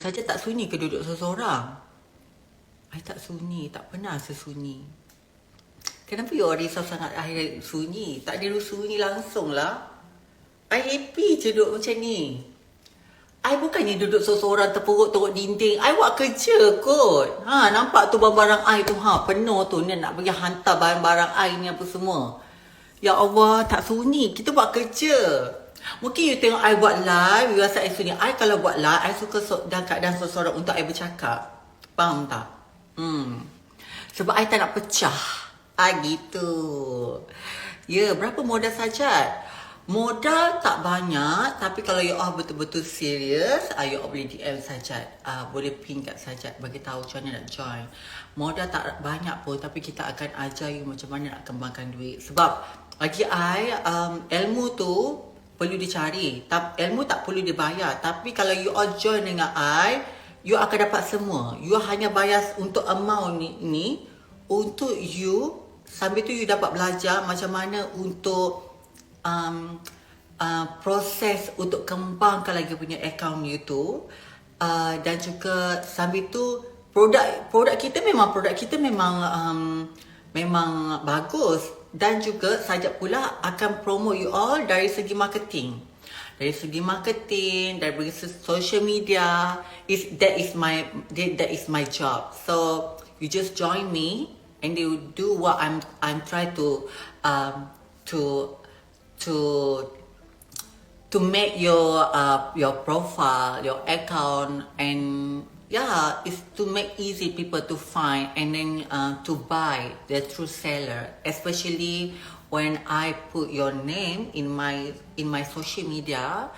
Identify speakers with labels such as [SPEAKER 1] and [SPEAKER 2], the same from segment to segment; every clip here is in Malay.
[SPEAKER 1] Saja tak sunyi ke duduk seorang? I tak sunyi, tak pernah sesunyi. Kenapa you risau sangat I sunyi? Tak ada sunyi langsung lah. I happy je duduk macam ni. I bukannya duduk seorang terperuk-teruk dinding. I buat kerja kot. Nampak tu barang-barang I tu. Penuh tu. Ni nak pergi hantar barang-barang I ni apa semua. Ya Allah, tak sunyi. Kita buat kerja. Mungkin you tengok I buat live, you rasa I sunyi. I kalau buat live, I suka dalam keadaan seorang untuk I bercakap. Faham tak? Sebab I tak nak pecah. Gitu. Ya, berapa modal sajat? Modal tak banyak, tapi kalau you all betul-betul serius, you all boleh DM Sajat. Boleh ping kat Sajat, bagi tahu macam mana nak join. Modal tak banyak pun, tapi kita akan ajar you macam mana nak kembangkan duit. Sebab bagi I, ilmu tu perlu dicari. Ilmu tak perlu dibayar. Tapi kalau you all join dengan I, you akan dapat semua. You hanya bayar untuk amount ni untuk you. Sambil tu you dapat belajar macam mana untuk proses untuk kembangkan lagi punya account you tu. Dan juga sambil tu produk kita memang bagus. Dan juga Sajat pula akan promote you all dari segi marketing. Dari segi social media, that is my job. So you just join me and you do what I'm trying to make your profile, your account, and it's to make easy people to find and then to buy the true seller, especially when I put your name in my social media,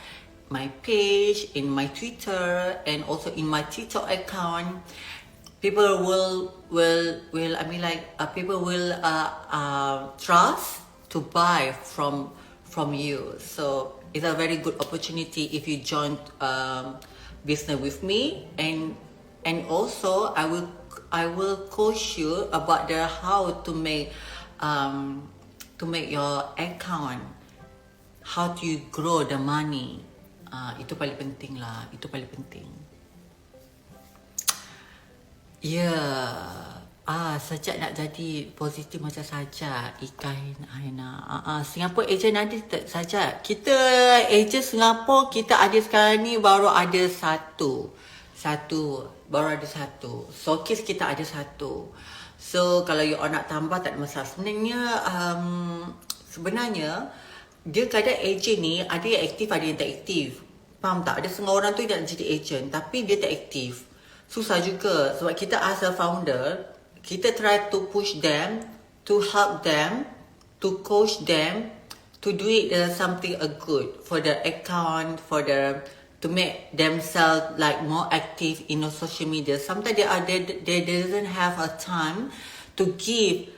[SPEAKER 1] my page, in my Twitter, and also in my TikTok account. People people will trust to buy from you. So it's a very good opportunity if you join business with me, and also I will coach you about how to make your account, how to grow the money. Itu paling penting lah, itu paling penting. Ya, Sajat nak jadi positif macam Sajat. Ikan Aina. Singapore agent ada tak Sajat? Kita agent Singapore, kita ada sekarang ni baru ada satu. Baru ada satu. Showcase kita ada satu. So, kalau you all nak tambah tak ada masalah. Sebenarnya, dia kadang agent ni ada yang aktif, ada yang tak aktif. Faham tak? Ada setengah orang tu nak jadi agent, tapi dia tak aktif. Susah juga sebab kita as a founder, kita try to push them, to help them, to coach them, to do it something good for the account, to make themselves like more active in the social media. Sometimes they doesn't have a time to give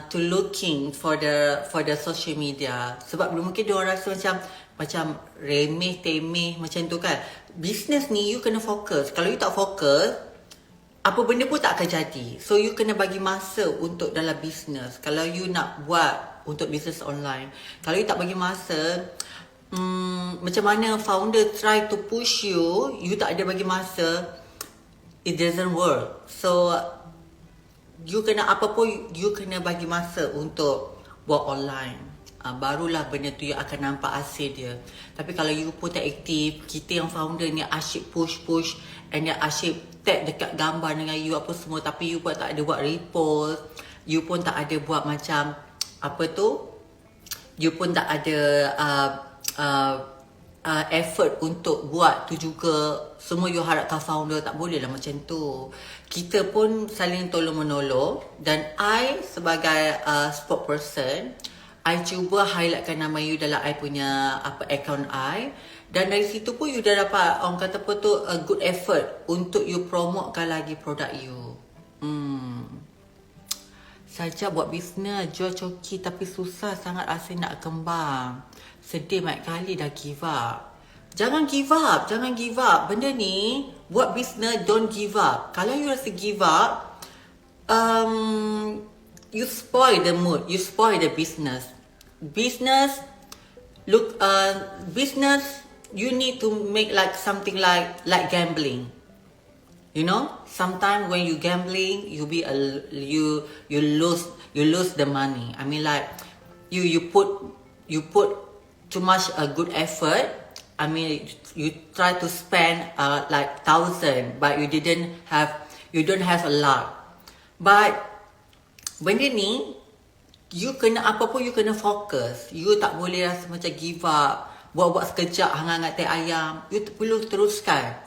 [SPEAKER 1] to looking for the social media. Sebab mungkin dia orang rasa macam remeh temeh macam tu kan. Business ni you kena fokus. Kalau you tak fokus, apa benda pun tak akan jadi. So you kena bagi masa untuk dalam business. Kalau you nak buat untuk business online, kalau you tak bagi masa, macam mana founder try to push you, you tak ada bagi masa, it doesn't work. So you kena apa pun, you kena bagi masa untuk buat online. Barulah benda tu you akan nampak hasil dia. Tapi kalau you pun tak aktif, kita yang founder ni asyik push and dia asyik tag dekat gambar dengan you apa semua, tapi you pun tak ada buat repost, you pun tak ada buat macam apa tu, you pun tak ada effort untuk buat tu juga. Semua you harapkan founder, tak boleh lah macam tu. Kita pun saling tolong menolong. Dan I sebagai spokesperson, I cuba highlightkan nama you dalam I punya account I. Dan dari situ pun you dah dapat orang kata apa tu, a good effort untuk you promotekan lagi produk you. Saja buat bisnes, jual coki tapi susah sangat rasa nak kembang. Sedih banyak kali dah give up. Jangan give up. Benda ni, buat bisnes, don't give up. Kalau you rasa give up, you spoil the mood, you spoil the business. Business you need to make like something like gambling. You know, sometimes when you gambling, you lose the money. I mean, like you put too much a good effort. I mean, you try to spend like 1,000, but you don't have a lot. But benda ni, you kena apa pun you kena fokus. You tak boleh rasa macam give up. Buat-buat sekejap hangat-hangat teh ayam. You perlu teruskan.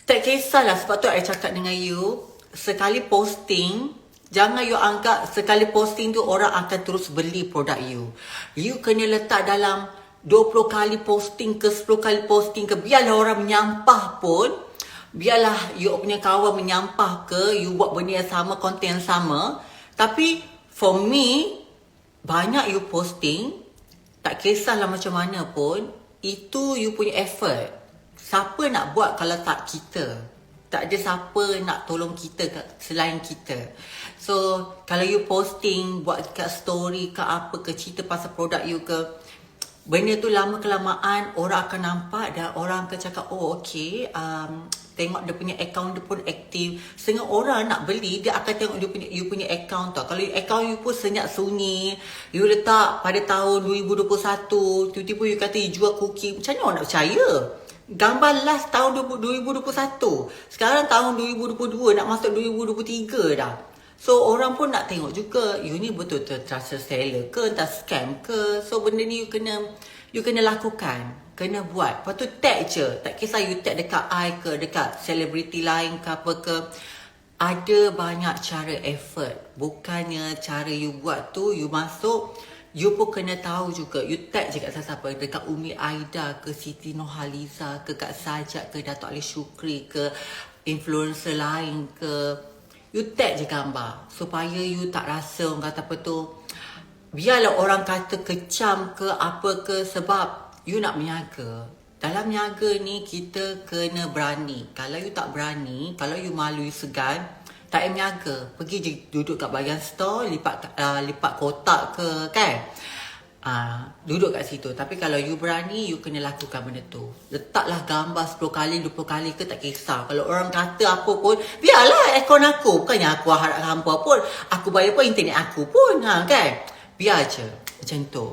[SPEAKER 1] Tak kisahlah, sebab tu I cakap dengan you, sekali posting, jangan you anggap sekali posting tu orang akan terus beli produk you. You kena letak dalam 20 kali posting ke 10 kali posting ke, biarlah orang menyampah pun, biarlah you punya kawan menyampah ke, you buat benda yang sama, konten yang sama. Tapi for me, banyak you posting, tak kisahlah macam mana pun, itu you punya effort. Siapa nak buat kalau tak kita? Tak ada siapa nak tolong kita selain kita. So, kalau you posting, buat kat story ke apa ke, cerita pasal produk you ke, benda tu lama kelamaan orang akan nampak dan orang akan cakap, oh okay, tengok dia punya account dia pun aktif. Sehingga orang nak beli, dia akan tengok you punya account tau. Kalau account you pun senyap sunyi, you letak pada tahun 2021, tiba-tiba you kata you jual cookie, macam mana orang nak percaya? Gambar last tahun 2021. Sekarang tahun 2022, nak masuk 2023 dah. So orang pun nak tengok juga, you ni betul-betul trusted seller ke, entah scam ke. So benda ni you kena lakukan, kena buat. Lepas tu tag je. Tak kisah you tag dekat I ke, dekat selebriti lain ke apa ke. Ada banyak cara effort. Bukannya cara you buat tu, you masuk, you pun kena tahu juga. You tag je kat siapa-siapa. Dekat Umi Aida ke, Siti Nurhaliza ke, Kak Sajak ke, Datuk Ali Shukri ke, influencer lain ke. You tag je gambar. Supaya you tak rasa orang kata apa tu. Biarlah orang kata kecam ke apa ke. Sebab you nak berniaga. Dalam niaga ni kita kena berani. Kalau you tak berani, kalau you malu, you segan, tak payah berniaga. Pergi je duduk kat bahagian store, lipat kotak ke kan. Duduk kat situ. Tapi kalau you berani, you kena lakukan benda tu. Letaklah gambar 10 kali, 20 kali ke, tak kisah. Kalau orang kata apa pun, biarlah akun aku. Bukannya aku harap hampa pun. Aku bayar pun internet aku pun. Kan? Biar je. Macam tu.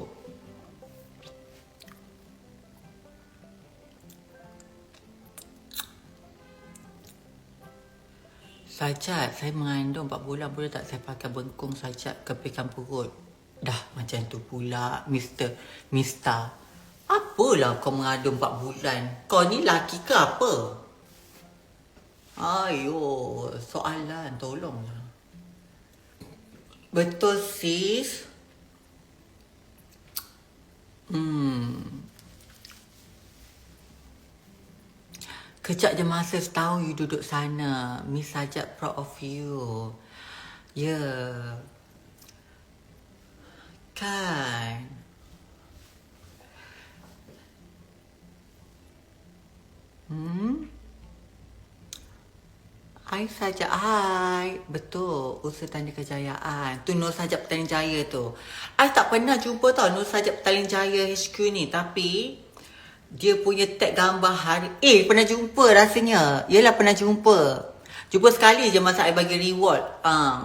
[SPEAKER 1] Sajat, saya mengandung 4 bulan, boleh tak saya pakai bengkung sajat kepikan perut? Dah macam tu pula, Mister. Apalah kau mengandung 4 bulan? Kau ni laki ke apa? Ayo, soalan, tolonglah. Betul sis? Kejap je masa setahun you duduk sana. Miss Sajat proud of you. Ya. Yeah. Kan. Hai Sajat, hai. Betul, usaha tanda kejayaan. Tu Nur Sajat Petaling Jaya tu. I tak pernah jumpa tau Nur Sajat Petaling Jaya HQ ni. Tapi dia punya tag gambar hari. Pernah jumpa rasanya. Yelah pernah jumpa. Jumpa sekali je masa I bagi reward.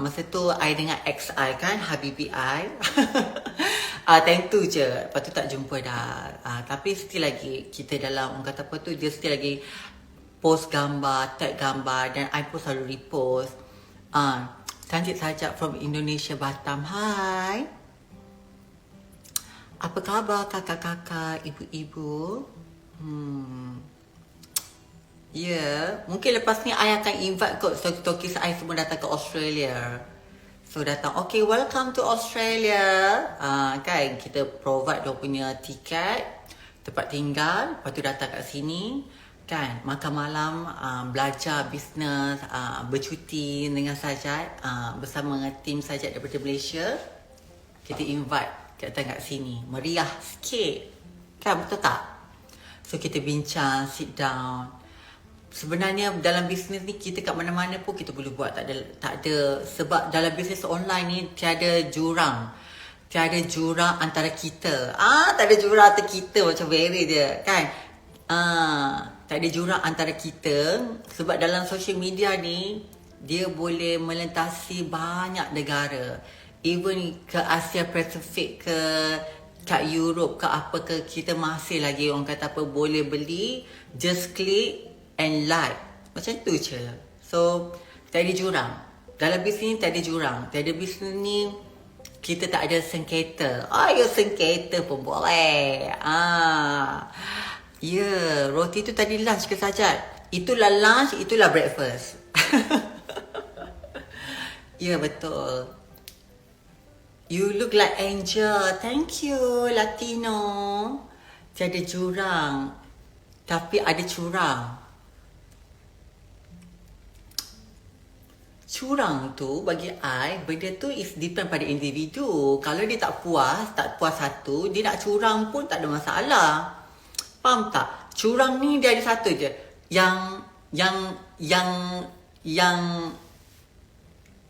[SPEAKER 1] Masa tu I dengan ex I kan, Habibi I. Time tu je. Lepas tu tak jumpa dah. Tapi still lagi kita dalam, orang kata apa tu, dia still lagi post gambar, tag gambar, dan I pun selalu repost. Cantik Sajak from Indonesia, Batam. Hai. Apa khabar kakak-kakak, ibu-ibu? Ya, mungkin lepas ni I akan invite kot stokis I semua datang ke Australia. So datang, okay, welcome to Australia. Kan, kita provide dia punya tiket, tempat tinggal, lepas tu datang kat sini. Kan, makan malam, belajar bisnes, bercuti dengan Sajat, bersama dengan tim Sajat daripada Malaysia. Kita invite datang kat sini, meriah sikit. Kan, betul tak? So kita bincang, sit down. Sebenarnya dalam bisnes ni kita kat mana-mana pun kita boleh buat, tak ada sebab dalam bisnes online ni tiada jurang. Tiada jurang antara kita. Tak ada jurang antara kita, macam very dia kan. Tak ada jurang antara kita. Sebab dalam social media ni, dia boleh melintasi banyak negara. Even ke Asia Pasifik, ke kat Europe, ke apa ke, kita masih lagi orang kata apa, boleh beli, just click and like. Macam tu je. So, tak ada jurang. Dalam bisnes ni tak ada jurang. Tiada bisnes ni kita tak ada sengketa. Ya sengketa pun boleh. Ya, roti tu tadi lunch ke Sajat? Itulah lunch, itulah breakfast. Ya, betul. You look like angel. Thank you, Latino. Tiada jurang. Tapi ada curang. Curang tu bagi I, benda tu is depend pada individu. Kalau dia tak puas satu, dia nak curang pun tak ada masalah. Faham tak? Curang ni dia ada satu je. Yang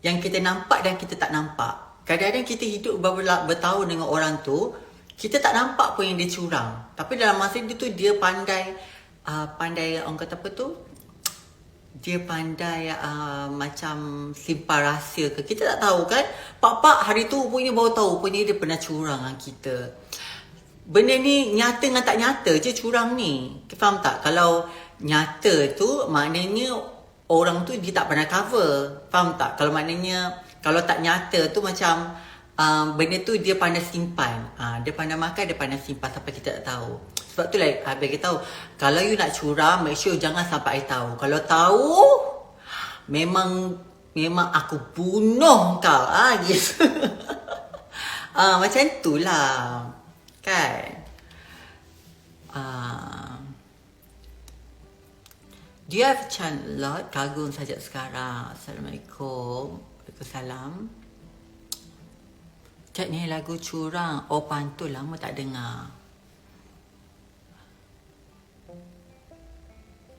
[SPEAKER 1] kita nampak dan kita tak nampak. Kadang-kadang kita hidup bertahun dengan orang tu, kita tak nampak pun yang dia curang. Tapi dalam masa itu tu dia pandai orang kata apa tu? Dia pandai macam simpan rahsia ke. Kita tak tahu kan. Pak hari tu punya baru tahu punya dia pernah curang dengan kita. Benda ni nyata dengan tak nyata je curang ni. Faham tak? Kalau nyata tu maknanya orang tu dia tak pernah cover. Faham tak? Kalau maknanya kalau tak nyata tu macam benda tu dia pandai simpan. Dia pandai makan, dia pandai simpan sampai kita tak tahu. Sebab tu lah bagi tahu, kalau you nak curang, make sure jangan sampai I tahu. Kalau tahu, memang aku bunuh kau. Yes. Macam tu lah. Kan? Do you have chant lot? Kagum saja sekarang. Assalamualaikum. Waalaikumsalam. Cak ni lagu curang. Oh, pantun lama tak dengar.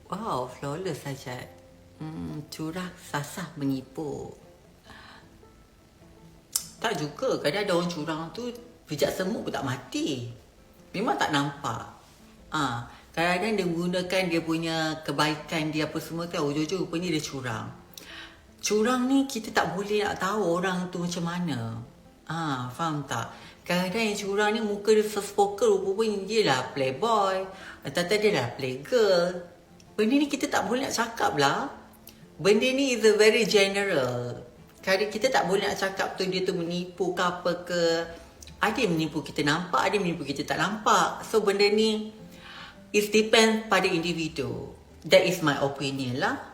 [SPEAKER 1] Wow, flawless saja. Curang, sasah, menipu. Tak juga. Kadang ada orang curang tu pijak semut pun tak mati. Memang tak nampak. Kadang-kadang dia gunakan dia punya kebaikan dia apa semua tu. Ujung-ujung rupanya dia curang. Curang ni kita tak boleh nak tahu orang tu macam mana. Faham tak? Kadang-kadang yang curang ni muka dia spoken, rupanya dia lah playboy. Atau dia lah playgirl. Benda ni kita tak boleh nak cakap lah. Benda ni is a very general. Kadang kita tak boleh nak cakap tu dia tu menipu ke apa ke. Ada yang menipu kita nampak, ada yang menipu kita tak nampak. So benda ni it depends pada individu. That is my opinion lah.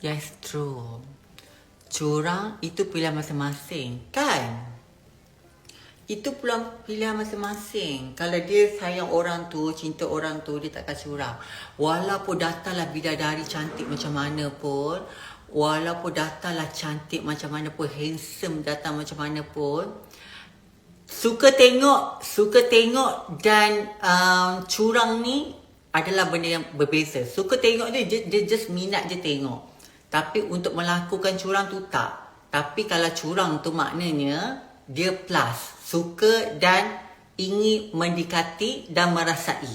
[SPEAKER 1] Yes, true. Curang itu pilihan masing-masing, kan? Itu pilihan masing-masing. Kalau dia sayang orang tu, cinta orang tu, dia takkan curang. Walaupun datanglah bidadari cantik macam mana pun, walaupun datanglah cantik macam mana pun, handsome datang macam mana pun, suka tengok dan curang ni adalah benda yang berbeza. Suka tengok dia just minat je tengok. Tapi untuk melakukan curang tu tak. Tapi kalau curang tu maknanya dia plus. Suka dan ingin mendekati dan merasai.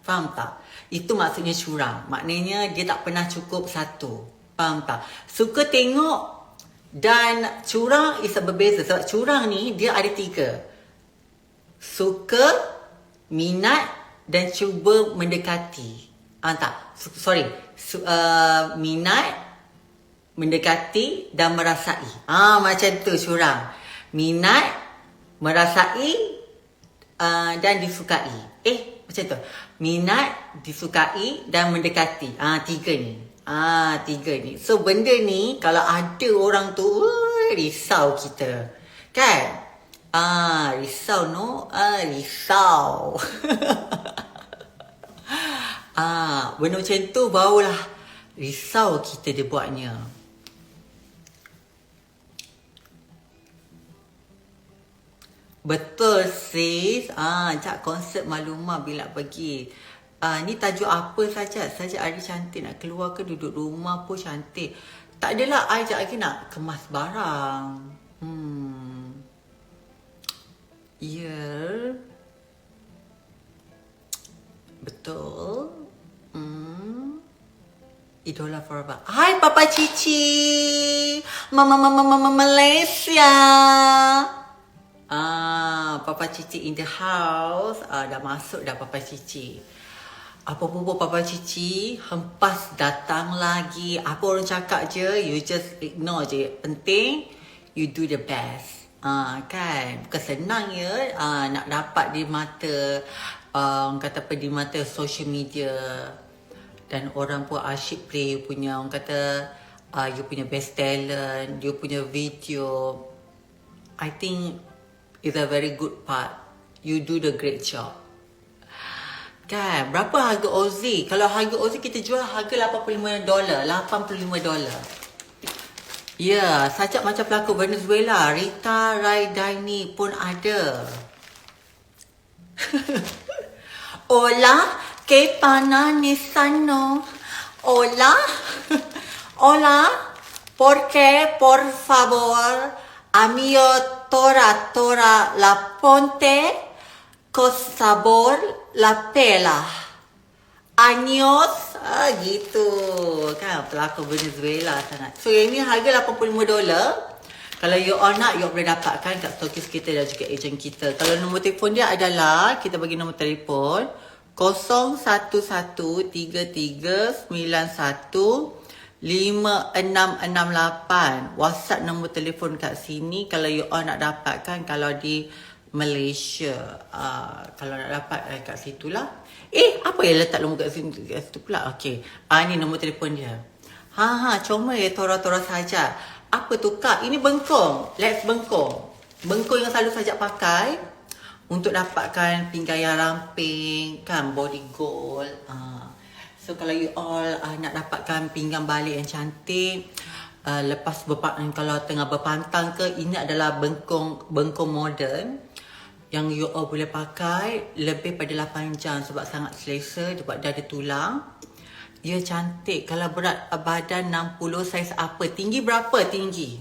[SPEAKER 1] Faham tak? Itu maksudnya curang. Maknanya dia tak pernah cukup satu. Faham tak? Suka tengok dan curang is berbeza. Sebab curang ni dia ada 3. Suka, minat dan cuba mendekati. Minat, mendekati dan merasai. Macam tu curang. Minat, merasai dan disukai. Macam tu. Minat, disukai dan mendekati. 3 ni. 3 ni. So benda ni kalau ada orang tu risau kita. Kan? Risau no? Risau. Benda macam tu barulah risau kita dia buatnya. Betul sis. Cak konsep maklumat bila pergi. Ni tajuk apa saja Ari cantik nak keluar ke duduk rumah pun cantik. Tak adalah I sekejap lagi nak kemas barang. Ya. Betul. Idola forever. Hai Papa Cici. Mama Malaysia. Papa Cici in the house. Dah masuk dah Papa Cici. Apa-apa Papa Cici, hempas datang lagi. Apa orang cakap je, you just ignore je. Penting, you do the best. Kan? Bukan senang ya nak dapat di mata, kata apa, di mata social media. Dan orang pun asyik play you punya, orang kata, you punya best talent, you punya video. I think it's a very good part. You do the great job. Kan? Berapa harga Ozzy? Kalau harga Ozzy kita jual harga $85. Ya, sajak macam pelakon Venezuela. Rita Raidaini pun ada. Hola, ¿qué pana Nisano? Hola, hola, ¿por qué, por favor, amigo Tora la ponte con sabor la pela? Años, gitu kan, pelakon Venezuela sangat. So yang ni harga $85. Kalau you all nak, you all boleh dapatkan kat stokis kita dan juga ejen kita. Kalau nombor telefon dia adalah, kita bagi nombor telefon 0113915668. WhatsApp nombor telefon kat sini kalau you all nak dapatkan kalau di Malaysia. Kalau nak dapat kat situ lah. Apa yang letak nombor kat situ pula? Okey. Ni nombor telefon dia. Comel ya Tora saja. Apa tu Kak? Ini bengkong. Let's bengkong. Bengkong yang selalu Sajak pakai untuk dapatkan pinggan yang ramping, kan, body gold. So kalau you all nak dapatkan pinggan balik yang cantik, lepas kalau tengah berpantang ke, ini adalah bengkong modern yang you all boleh pakai lebih pada 8 jam sebab sangat selesa, sebab dia ada tulang. Dia cantik. Kalau berat badan 60, saiz apa? Tinggi berapa tinggi?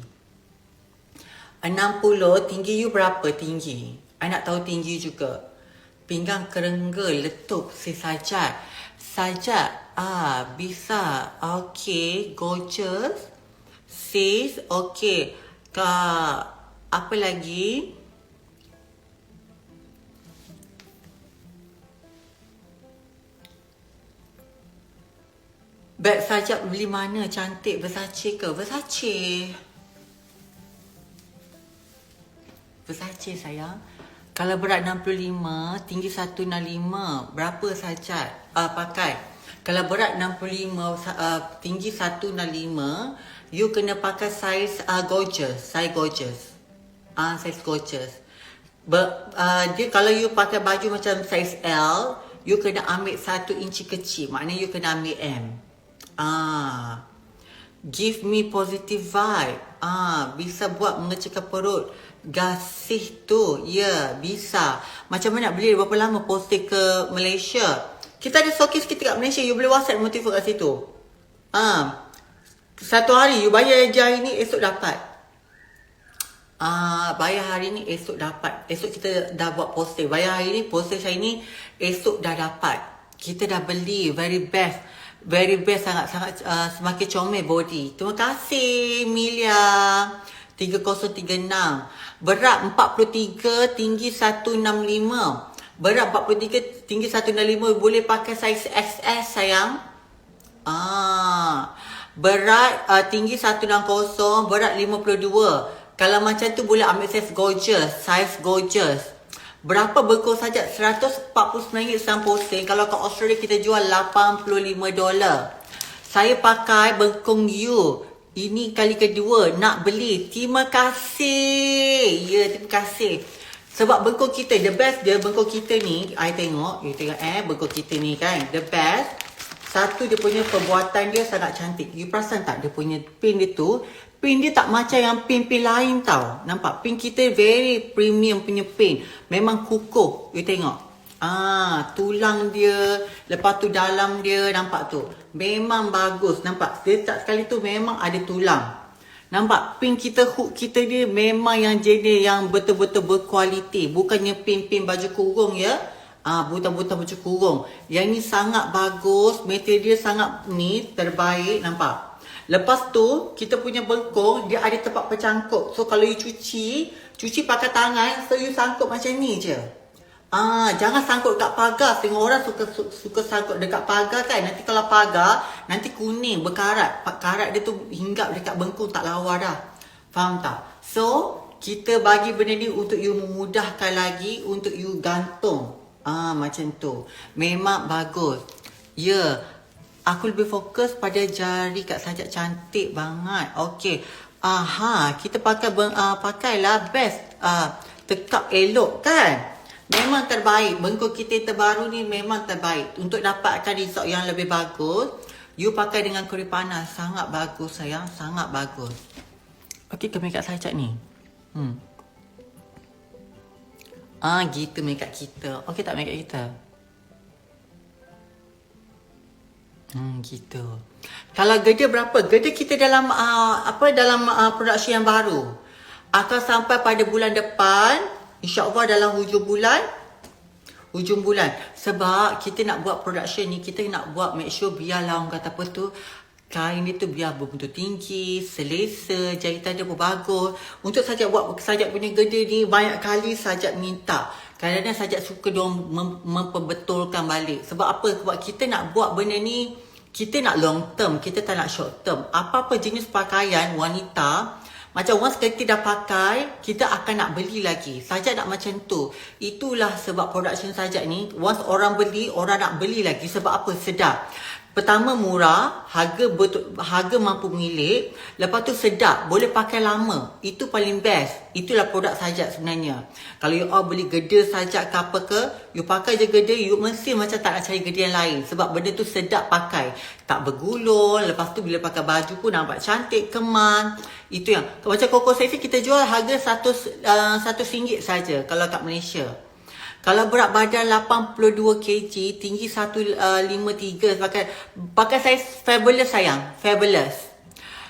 [SPEAKER 1] 60, tinggi you berapa tinggi? I nak tahu tinggi juga. Pinggang kerengga letup si Sajak. Sajak, bisa. Okay, gorgeous. Sis, okay. Kak, apa lagi? Beg Sajak beli mana? Cantik. Versace ke? Versace sayang. Kalau berat 65, tinggi 165, berapa Sajak pakai? Kalau berat 65, tinggi 165, you kena pakai saiz gorgeous. Saiz gorgeous. Dia kalau you pakai baju macam saiz L, you kena ambil 1 inci kecil. Maknanya you kena ambil M. Give me positive vibe. Bisa buat mengecilkan perut. Gasih tu. Ya, bisa. Macam mana nak beli? Berapa lama posting ke Malaysia? Kita ada stokis kita kat Malaysia. You boleh WhatsApp motif kat situ. Satu hari you bayar je hari ni, esok dapat. Bayar hari ni, esok dapat. Esok kita dah buat posting. Bayar hari ni, posting hari ni, esok dah dapat. Kita dah beli. Very best. Very best, sangat-sangat semakin comel body. Terima kasih Milia 3036. Berat 43, tinggi 165. Berat 43, tinggi 165, boleh pakai saiz XS sayang. Berat tinggi 160, berat 52. Kalau macam tu boleh ambil saiz gorgeous. Berapa bengkong Sajak? RM149.90. Kalau kat Australia kita jual $85. Saya pakai bengkong you. Ini kali kedua nak beli. Terima kasih. Ya, terima kasih. Sebab bengkong kita, the best dia bengkong kita ni, I tengok, you tengok bengkong kita ni kan, the best. Satu, dia punya perbuatan dia sangat cantik. You perasan tak dia punya pin dia tu? Pin dia tak macam yang pin-pin lain tau. Nampak? Pin kita very premium punya pin. Memang kukuh. You tengok. Tulang dia, lepas tu dalam dia, nampak tu. Memang bagus, nampak. Dia tak sekali tu memang ada tulang. Nampak pin kita, hook kita dia memang yang jenis yang betul-betul berkualiti. Bukannya pin-pin baju kurung ya. Butang-butang baju kurung. Yang ni sangat bagus, material dia sangat ni terbaik, nampak. Lepas tu kita punya bengkong dia ada tempat pencangkup. So kalau you cuci pakai tangan, so you sangkut macam ni je. Jangan sangkut dekat pagar. Tengok orang suka sangkut dekat pagar kan. Nanti kalau pagar, nanti kuning berkarat. Karat dia tu hinggap dekat bengkung, tak lawa dah. Faham tak? So, kita bagi benda ni untuk you memudahkan lagi untuk you gantung. Macam tu. Memang bagus. Ya. Aku lebih fokus pada jari Kak Sajak, cantik banget. Okey. Kita pakailah best. Tekap elok kan? Memang terbaik. Bengkong kita yang terbaru ni memang terbaik. Untuk dapatkan result yang lebih bagus, you pakai dengan kulit panas. Sangat bagus sayang. Sangat bagus. Okey ke makeup Sajak ni? Gitu makeup kita. Okey tak makeup kita? Gitu. Kalau geda berapa? Geda kita dalam production yang baru akan sampai pada bulan depan, insya-Allah dalam hujung bulan. Sebab kita nak buat production ni, kita nak buat make sure biarlah orang kata apa tu, kain dia tu biar berbentuk tinggi, selesa, jahitan dia pun bagus. Untuk Sajak buat Sajak punya geda ni banyak kali Sajak minta. Kadang-kadang Sajak suka diorang memperbetulkan balik. Sebab apa? Sebab kita nak buat benda ni, kita nak long term, kita tak nak short term. Apa-apa jenis pakaian wanita, macam once kita dah pakai, kita akan nak beli lagi. Sajak nak macam tu. Itulah sebab production Sajak ni, once orang beli, orang nak beli lagi. Sebab apa? Sedap. Pertama murah, harga mampu milik. Lepas tu sedap, boleh pakai lama. Itu paling best. Itulah produk Sajak sebenarnya. Kalau you all beli geda Sajak ke apa ke, you pakai je geda, you mesti macam tak nak cari geda yang lain. Sebab benda tu sedap pakai. Tak bergulung. Lepas tu bila pakai baju pun nampak cantik, kemang. Itu yang macam Koko Seksi kita jual harga RM100 saja kalau kat Malaysia. Kalau berat badan 82 kg, tinggi 153, pakai saiz fabulous sayang, fabulous.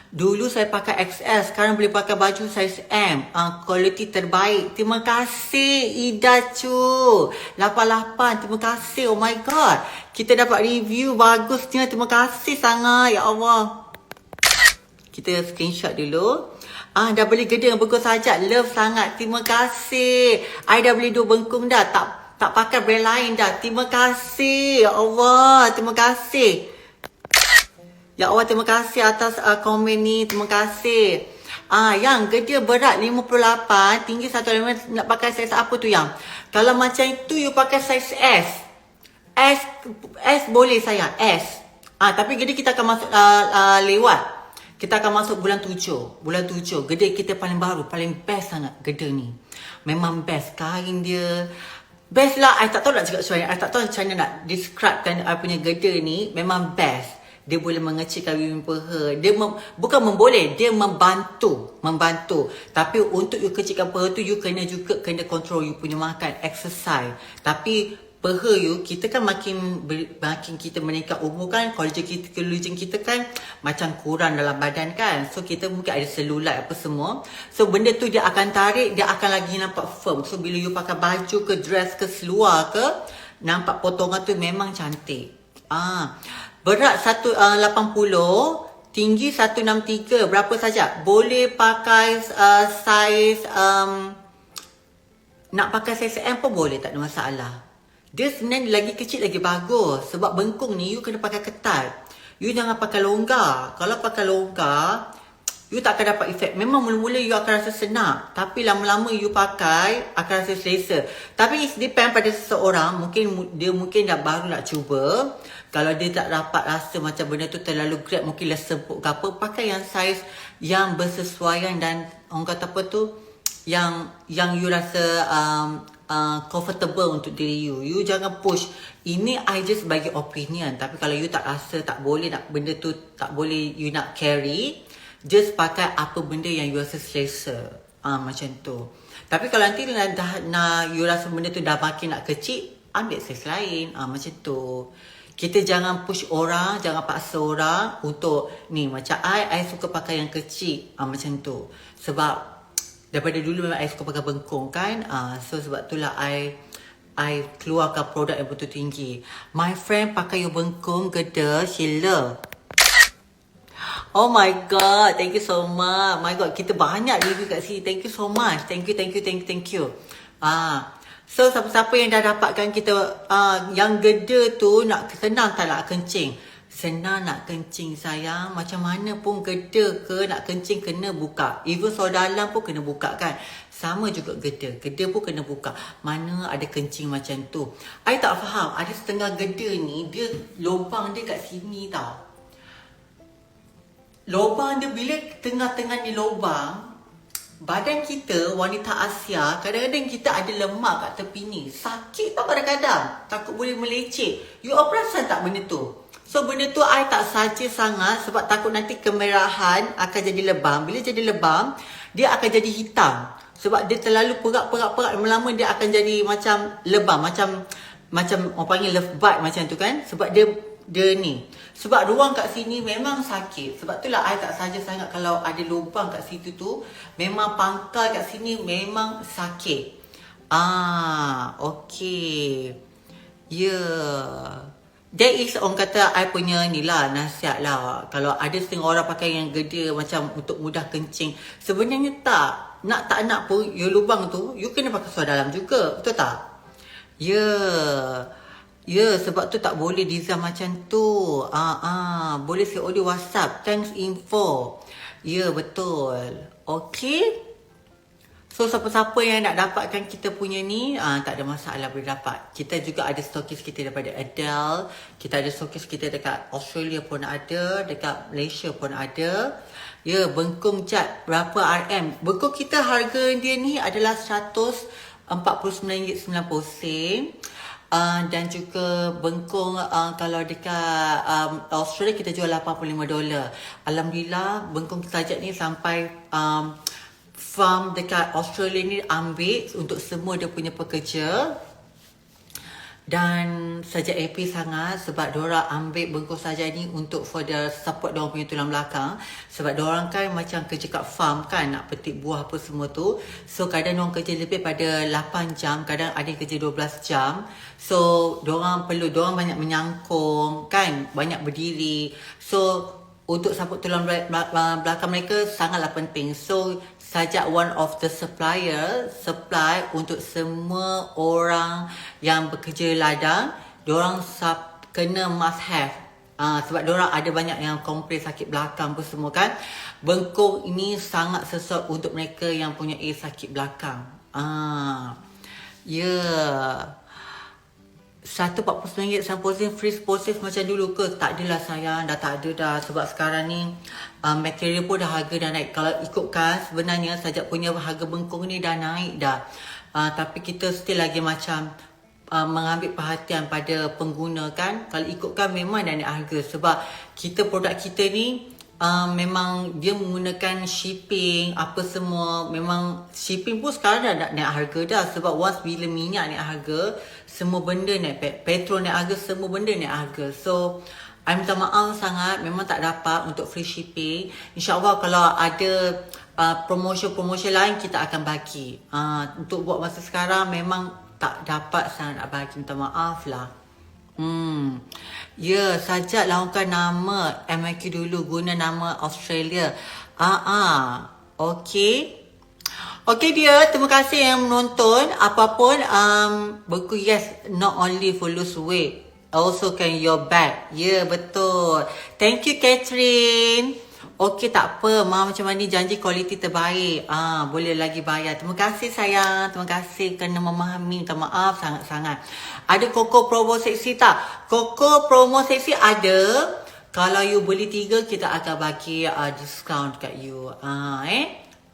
[SPEAKER 1] Dulu saya pakai XS, sekarang boleh pakai baju saiz M. Quality terbaik. Terima kasih Ida Cu 88, terima kasih. Oh my god, kita dapat review bagusnya. Terima kasih sangat, ya Allah. Kita screenshot dulu. Dah beli geda yang bengkung Sajak. Love sangat. Terima kasih. I dah beli 2 bengkung dah. Tak pakai brand lain dah. Terima kasih. Ya Allah. Terima kasih. Ya Allah, terima kasih atas komen ni. Terima kasih. Yang geda berat 58, tinggi 1.5, nak pakai saiz apa tu yang? Kalau macam itu, you pakai saiz S. S boleh sayang. S. Tapi geda kita akan masuk lewat. Kita akan masuk bulan 7. Bulan 7. Geda kita paling baru. Paling best sangat geda ni. Memang best. Kain dia. Best lah. I tak tahu nak cakap macam mana. I tak tahu macam mana nak describekan I punya geda ni. Memang best. Dia boleh mengecilkan bibir peha. Dia bukan memboleh. Dia membantu. Tapi untuk you kecilkan peha tu, you kena control you punya makan. Exercise. Tapi peha you, kita kan makin kita meningkat umur kan, collagen kita kan macam kurang dalam badan kan. So kita mungkin ada selulite apa semua. So benda tu dia akan tarik, dia akan lagi nampak firm. So bila you pakai baju ke dress ke seluar ke, nampak potongan tu memang cantik. Berat 180, tinggi 163. Berapa saja? Boleh pakai saiz nak pakai saiz M pun boleh, tak ada masalah. Dia sebenarnya lagi kecil lagi bagus. Sebab bengkung ni you kena pakai ketat. You jangan pakai longgar. Kalau pakai longgar, you tak akan dapat efek. Memang mula-mula you akan rasa senang. Tapi lama-lama you pakai, akan rasa selesa. Tapi it depend pada seseorang. Mungkin dah baru nak cuba. Kalau dia tak dapat rasa macam benda tu terlalu grab, mungkin dah semput ke apa, pakai yang saiz yang bersesuaian dan orang kata apa tu, yang you rasa comfortable untuk diri you. You jangan push. Ini I just bagi opinion. Tapi kalau you tak rasa tak boleh nak benda tu, tak boleh you nak carry, just pakai apa benda yang you rasa selesa. Macam tu. Tapi kalau nanti dah you rasa benda tu dah makin nak kecil, ambil saiz lain. Macam tu. Kita jangan push orang, jangan paksa orang untuk ni macam I suka pakai yang kecil. Macam tu. Sebab daripada dulu memang I suka pakai bengkung kan. So sebab itulah I keluarkan produk yang betul tinggi. My friend pakai yang bengkung gede, Sheila. Oh my god, thank you so much. My god, kita banyak review kat sini. Thank you so much. Thank you. So siapa-siapa yang dah dapatkan kita yang gede tu, nak senang tak nak kencing? Senang nak kencing sayang. Macam mana pun gede ke nak kencing kena buka. Even seluar dalam pun kena buka kan. Sama juga gede. Gede pun kena buka. Mana ada kencing macam tu. I tak faham. Ada setengah gede ni, dia lubang dia kat sini tau. Lubang dia bila tengah-tengah ni lubang, badan kita, wanita Asia, kadang-kadang kita ada lemak kat tepi ni. Sakit tau kadang-kadang. Takut boleh meleceh. You all perasan tak benda tu? So benda tu I tak saja sangat sebab takut nanti kemerahan akan jadi lebam. Bila jadi lebam, dia akan jadi hitam. Sebab dia terlalu perak, lama-lama dia akan jadi macam lebam. Macam orang panggil love bite macam tu kan. Sebab dia ni. Sebab ruang kat sini memang sakit. Sebab itulah I tak saja sangat kalau ada lubang kat situ tu. Memang pangkal kat sini memang sakit. Okay. Yeah. That is orang kata I punya ni lah, nasihat lah. Kalau ada setengah orang pakai yang gede macam untuk mudah kencing. Sebenarnya tak. Tak nak pun, you lubang tu, you kena pakai seluar dalam juga. Betul tak? Ya, sebab tu tak boleh design macam tu. Boleh COD WhatsApp. Thanks info. Ya, betul. Okay. So, siapa-siapa yang nak dapatkan kita punya ni, tak ada masalah boleh dapat. Kita juga ada stokis kita daripada Adele. Kita ada stokis kita dekat Australia pun ada. Dekat Malaysia pun ada. Ya, bengkung cat. Berapa RM? Bengkung kita harga dia ni adalah RM149.90. Dan juga bengkung kalau dekat Australia kita jual $85. Alhamdulillah bengkung sajak ni sampai farm dekat Australia ni ambil untuk semua dia punya pekerja. Dan sajak happy sangat sebab diorang ambil bengkung sajak ni untuk for the support diorang punya tulang belakang. Sebab diorang kan macam kerja kat farm kan, nak petik buah apa semua tu. So kadang diorang kerja lebih pada 8 jam, kadang ada yang kerja 12 jam. So diorang banyak menyangkung kan, banyak berdiri. So untuk support tulang belakang mereka sangatlah penting. So sajak one of the supply untuk semua orang yang bekerja ladang, diorang kena must have. Sebab diorang ada banyak yang komplain sakit belakang pun semua kan. Bengkung ini sangat sesuai untuk mereka yang punya sakit belakang. RM149 sampai free postage macam dulu ke? Tak adalah sayang, dah tak ada dah. Sebab sekarang ni material pun dah harga dah naik. Kalau ikutkan sebenarnya sajak punya harga bengkung ni dah naik dah. Tapi kita still lagi macam mengambil perhatian pada pengguna kan. Kalau ikutkan memang dah naik harga. Sebab produk kita ni memang dia menggunakan shipping apa semua. Memang shipping pun sekarang dah naik harga dah. Sebab once bila minyak naik harga, semua benda naik, petrol naik harga, semua benda naik harga. So I minta maaf sangat, memang tak dapat untuk free shipping. InsyaAllah kalau ada promotion lain kita akan bagi. Untuk buat masa sekarang memang tak dapat sangat nak bagi, minta maaf lah. Sajak lakukan nama MIQ dulu, guna nama Australia. Okay. Okay dia, terima kasih yang menonton. Apapun, buku yes, not only for lose weight, also can your back. Ya, betul. Thank you Catherine. Okay, tak apa. Ma macam mana janji kualiti terbaik. Boleh lagi bayar. Terima kasih sayang. Terima kasih kerana memahami. Minta maaf sangat-sangat. Ada Koko promo seksi tak? Koko promo seksi ada. Kalau you beli 3, kita akan bagi discount kat you.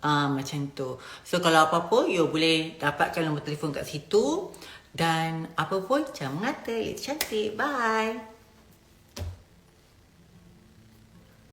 [SPEAKER 1] Macam tu. So kalau apa-apa, you boleh dapatkan nombor telefon kat situ. Dan apa pun, jangan mengata. Cantik. Bye.